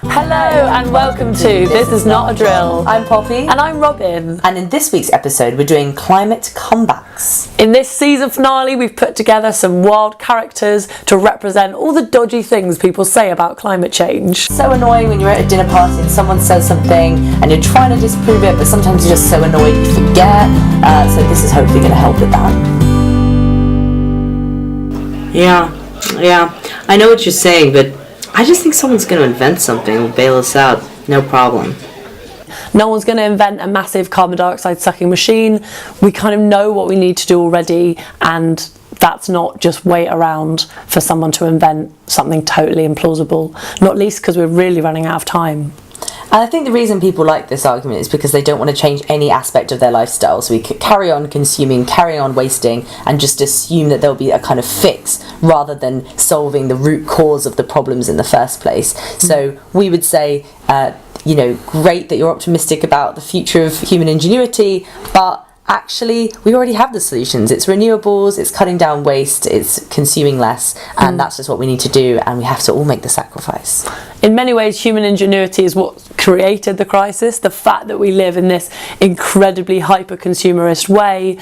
Hello and welcome to This Is Not a Drill. I'm Poppy. And I'm Robin. And in this week's episode, we're doing climate comebacks. In this season finale, we've put together some wild characters to represent all the dodgy things people say about climate change. So annoying when you're at a dinner party and someone says something and you're trying to disprove it, but sometimes you're just so annoyed you forget. So this is hopefully going to help with that. Yeah. I know what you're saying, but I just think someone's going to invent something and bail us out. No problem. No one's going to invent a massive carbon dioxide sucking machine. We kind of know what we need to do already, and that's not just wait around for someone to invent something totally implausible, not least because we're really running out of time. And I think the reason people like this argument is because they don't want to change any aspect of their lifestyle. So we could carry on consuming, carry on wasting, and just assume that there'll be a kind of fix rather than solving the root cause of the problems in the first place. So we would say, great that you're optimistic about the future of human ingenuity, but actually we already have the solutions. It's renewables, it's cutting down waste, it's consuming less, and that's just what we need to do, and we have to all make the sacrifice. In many ways, human ingenuity is what created the crisis. The fact that we live in this incredibly hyper-consumerist way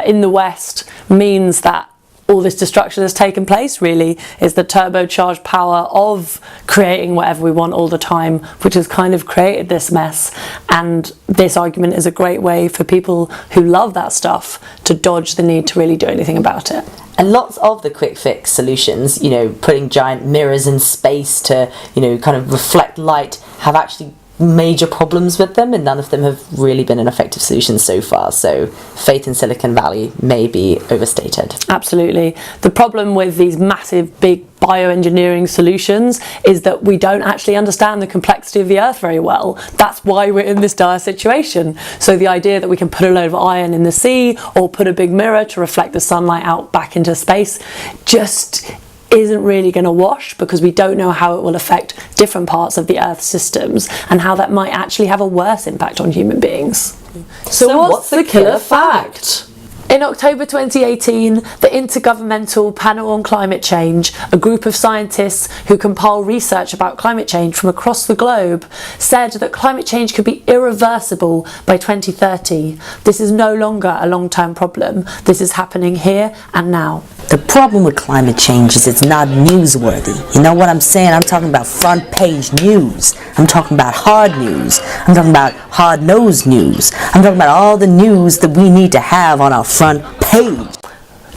in the West means that all this destruction has taken place, really, is the turbocharged power of creating whatever we want all the time, which has kind of created this mess. And this argument is a great way for people who love that stuff to dodge the need to really do anything about it. And lots of the quick fix solutions, putting giant mirrors in space to, kind of reflect light, have actually major problems with them, and none of them have really been an effective solution so far. So faith in Silicon Valley may be overstated. Absolutely. The problem with these massive big bioengineering solutions is that we don't actually understand the complexity of the earth very well. That's why we're in this dire situation. So the idea that we can put a load of iron in the sea or put a big mirror to reflect the sunlight out back into space just isn't really going to wash, because we don't know how it will affect different parts of the Earth's systems and how that might actually have a worse impact on human beings. So what's the killer fact? In October 2018, the Intergovernmental Panel on Climate Change, a group of scientists who compile research about climate change from across the globe, said that climate change could be irreversible by 2030. This is no longer a long-term problem. This is happening here and now. The problem with climate change is it's not newsworthy. You know what I'm saying? I'm talking about front page news. I'm talking about hard news. I'm talking about hard-nosed news. I'm talking about all the news that we need to have on our front page.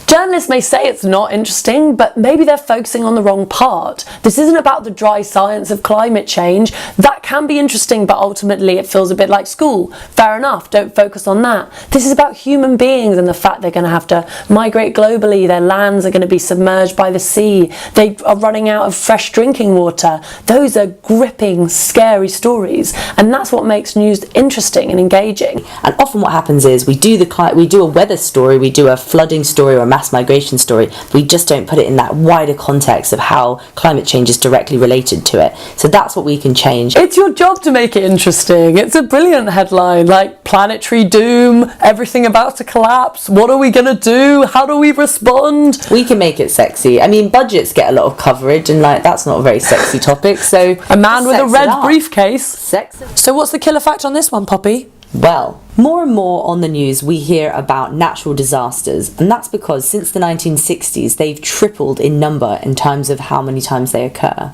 Journalists may say it's not interesting, but maybe they're focusing on the wrong part. This isn't about the dry science of climate change. That can be interesting, but ultimately it feels a bit like school. Fair enough, don't focus on that. This is about human beings and the fact they're going to have to migrate globally. Their lands are going to be submerged by the sea. They are running out of fresh drinking water. Those are gripping, scary stories. And that's what makes news interesting and engaging. And often what happens is we do a weather story, we do a flooding story or a mass migration story. We just don't put it in that wider context of how climate change is directly related to it. So that's what we can change. It's your job to make it interesting. It's a brilliant headline, like planetary doom, everything about to collapse, what are we going to do, how do we respond? We can make it sexy. I mean, budgets get a lot of coverage, and that's not a very sexy topic. So a man with a red briefcase. Sex. So what's the killer fact on this one, Poppy? Well, more and more on the news we hear about natural disasters, and that's because since the 1960s they've tripled in number in terms of how many times they occur.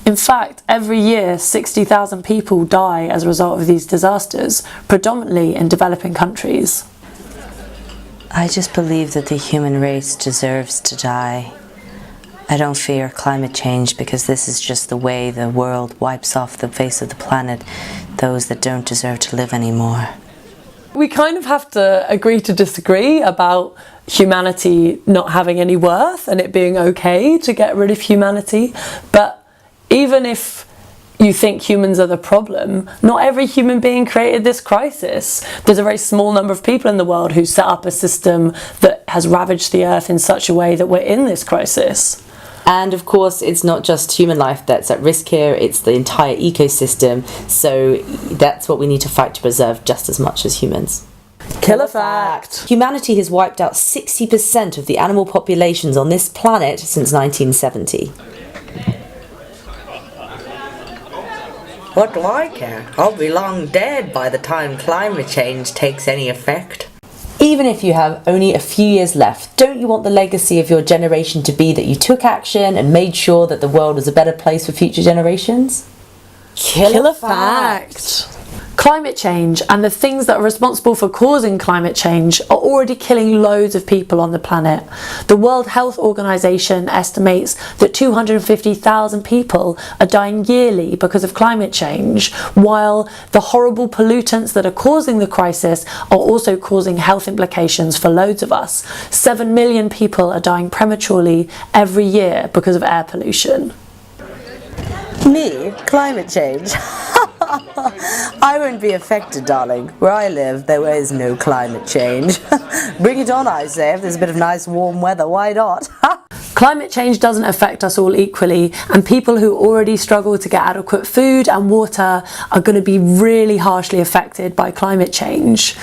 In fact, every year 60,000 people die as a result of these disasters, predominantly in developing countries. I just believe that the human race deserves to die. I don't fear climate change because this is just the way the world wipes off the face of the planet those that don't deserve to live anymore. We kind of have to agree to disagree about humanity not having any worth and it being okay to get rid of humanity. But even if you think humans are the problem, not every human being created this crisis. There's a very small number of people in the world who set up a system that has ravaged the earth in such a way that we're in this crisis. And of course, it's not just human life that's at risk here, it's the entire ecosystem. So that's what we need to fight to preserve just as much as humans. Killer fact! Humanity has wiped out 60% of the animal populations on this planet since 1970. What do I care? I'll be long dead by the time climate change takes any effect. Even if you have only a few years left, don't you want the legacy of your generation to be that you took action and made sure that the world was a better place for future generations? Killer fact. Climate change and the things that are responsible for causing climate change are already killing loads of people on the planet. The World Health Organization estimates that 250,000 people are dying yearly because of climate change, while the horrible pollutants that are causing the crisis are also causing health implications for loads of us. 7 million people are dying prematurely every year because of air pollution. Me? Climate change? I won't be affected, darling. Where I live, there is no climate change. Bring it on, I say. If there's a bit of nice warm weather, why not? Climate change doesn't affect us all equally, and people who already struggle to get adequate food and water are going to be really harshly affected by climate change.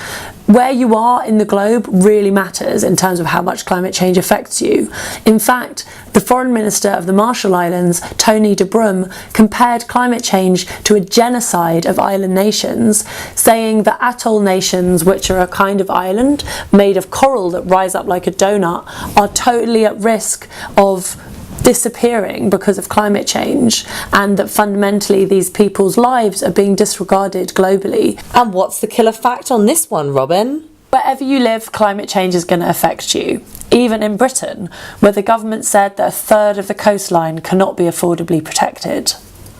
Where you are in the globe really matters in terms of how much climate change affects you. In fact, the Foreign Minister of the Marshall Islands, Tony de Brum, compared climate change to a genocide of island nations, saying that atoll nations, which are a kind of island made of coral that rise up like a donut, are totally at risk of disappearing because of climate change, and that fundamentally these people's lives are being disregarded globally. And what's the killer fact on this one, Robin? Wherever you live, climate change is going to affect you. Even in Britain, where the government said that a third of the coastline cannot be affordably protected.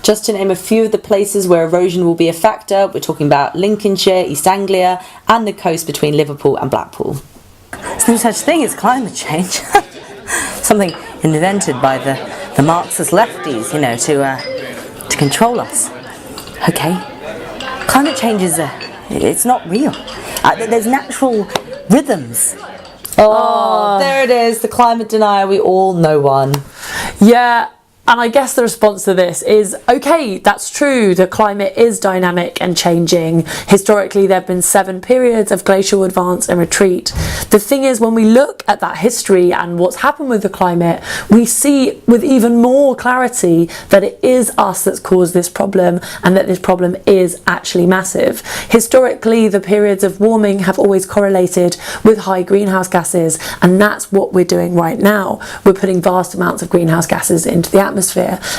Just to name a few of the places where erosion will be a factor, we're talking about Lincolnshire, East Anglia, and the coast between Liverpool and Blackpool. There's no such thing as climate change. Something invented by the Marxist lefties, to control us. Okay? Climate change is it's not real. There's natural rhythms. Oh, there it is, the climate denier. We all know one. Yeah. And I guess the response to this is, okay, that's true, the climate is dynamic and changing. Historically, there have been 7 periods of glacial advance and retreat. The thing is, when we look at that history and what's happened with the climate, we see with even more clarity that it is us that's caused this problem, and that this problem is actually massive. Historically, the periods of warming have always correlated with high greenhouse gases, and that's what we're doing right now. We're putting vast amounts of greenhouse gases into the atmosphere,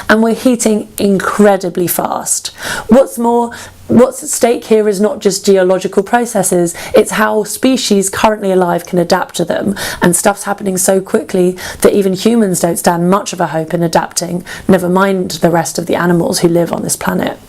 and we're heating incredibly fast. What's more, what's at stake here is not just geological processes, it's how species currently alive can adapt to them, and stuff's happening so quickly that even humans don't stand much of a hope in adapting, never mind the rest of the animals who live on this planet.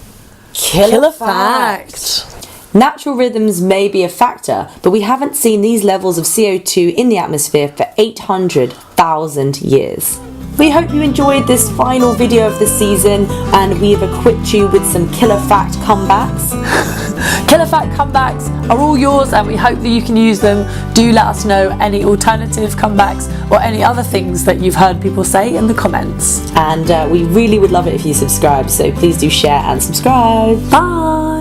Killer fact. Natural rhythms may be a factor, but we haven't seen these levels of CO2 in the atmosphere for 800,000 years. We hope you enjoyed this final video of the season, and we have equipped you with some killer fact comebacks. Killer fact comebacks are all yours, and we hope that you can use them. Do let us know any alternative comebacks or any other things that you've heard people say in the comments. And we really would love it if you subscribe, so please do share and subscribe. Bye!